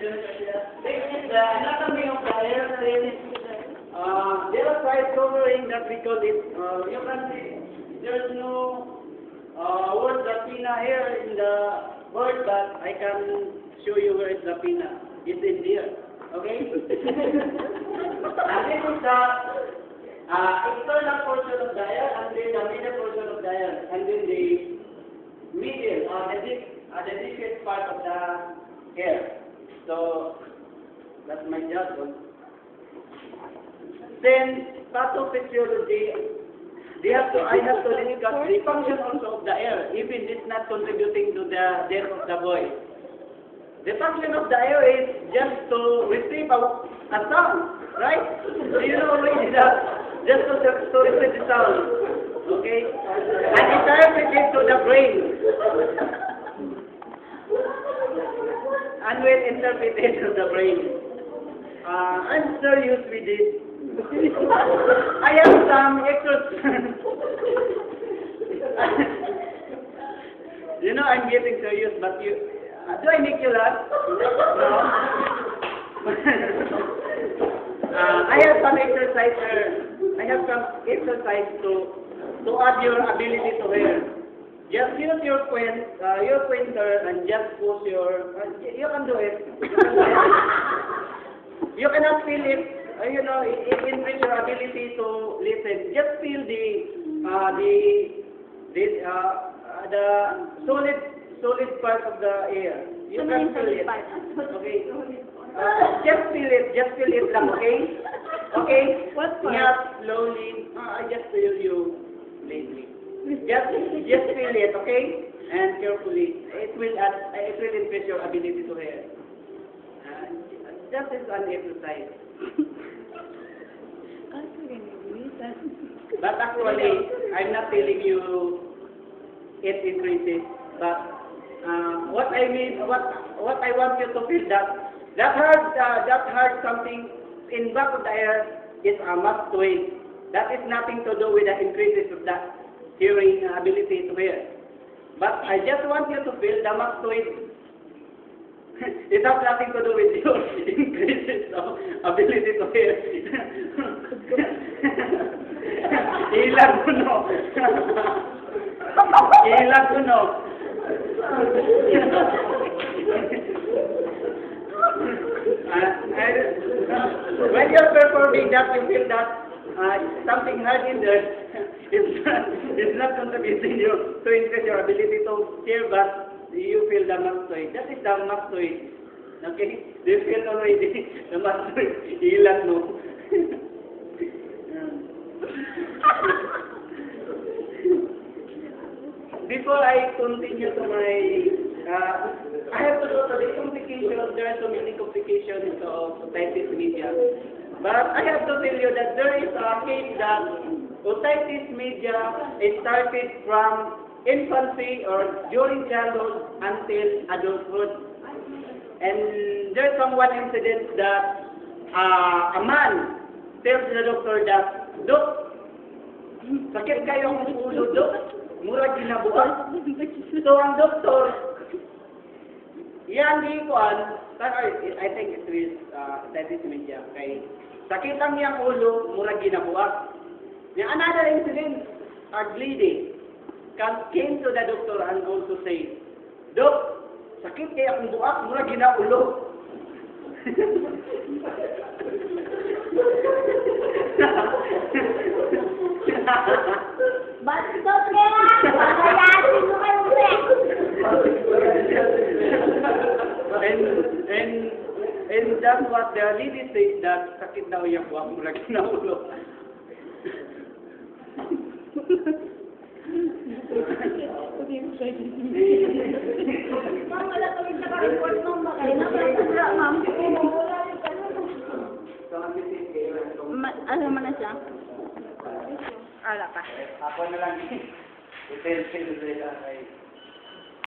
This is the anatomy of the air. They are trying covering that because you can see there's no word Lapina here in the word, but I can show you where is Lapina. It's in here. Okay? And this is the external portion of the air, and then the middle portion of the air, and then the middle, the deepest part of the air. So that's my job. Then pathophysiology. I have to discuss the function also of the air, even it's not contributing to the death of the boy. The function of the air is just to receive a sound, right? Do you know already that? Just to receive the sound, okay? And it transmits to the brain. And will interpret it to the brain. I'm serious with this. I have some exercise. You know, I'm getting serious, but do I make you laugh? No. I have some exercise. I have some exercise to add your ability to hear. Just use your pointer and just push your. You can do it. You cannot feel it. You know, it increase your ability to listen. Just feel the solid part of the air. You can feel it. Okay. Just feel it lang, okay? Okay? Not slowly. I just feel you lately. Just feel it, okay? And carefully. It will increase your ability to hear. That is an exercise. But actually, I'm not telling you it increases. But what I mean, what I want you to feel that hard something in back of the air is a mastoid. That is nothing to do with the increases of the hearing ability to hear. But I just want you to feel the mastoid. It has nothing to do with your increases of ability to hear. Ilang kuno. Ilang kuno. When you're performing that, you feel that something hard in there. It's not contributing you to increase your ability to hear, but you feel the mastoid. That is the mastoid. Okay? Do you feel already the mastoid? Ilan mo. Before I continue to my, I have to go to the complications. There are so many complications of otitis media. But I have to tell you that there is a case that otitis media started from infancy or during childhood until adulthood. And there's one incident that a man tells the doctor that, "Dok, sakit kayong ulo, Dok. Murag ginabuhat." So ang doktor, yan di kuan, I think it is otitis media. Kay sakit ang yang ulo, murag ginabuhat. Another incident, a lady came to the doctor and also said, "Dok, sakit kaya akong buak, mura ginaulo." Bastos kaya! Pagayasin mo kayo And that's what the lady said, that sakit daw yung buak, mura ginaulo. Ma'am, wala kami naka-report nung makay na. Ma'am, ano man na siya? Ala pa. Ako na lang. Ipel-pel nila ay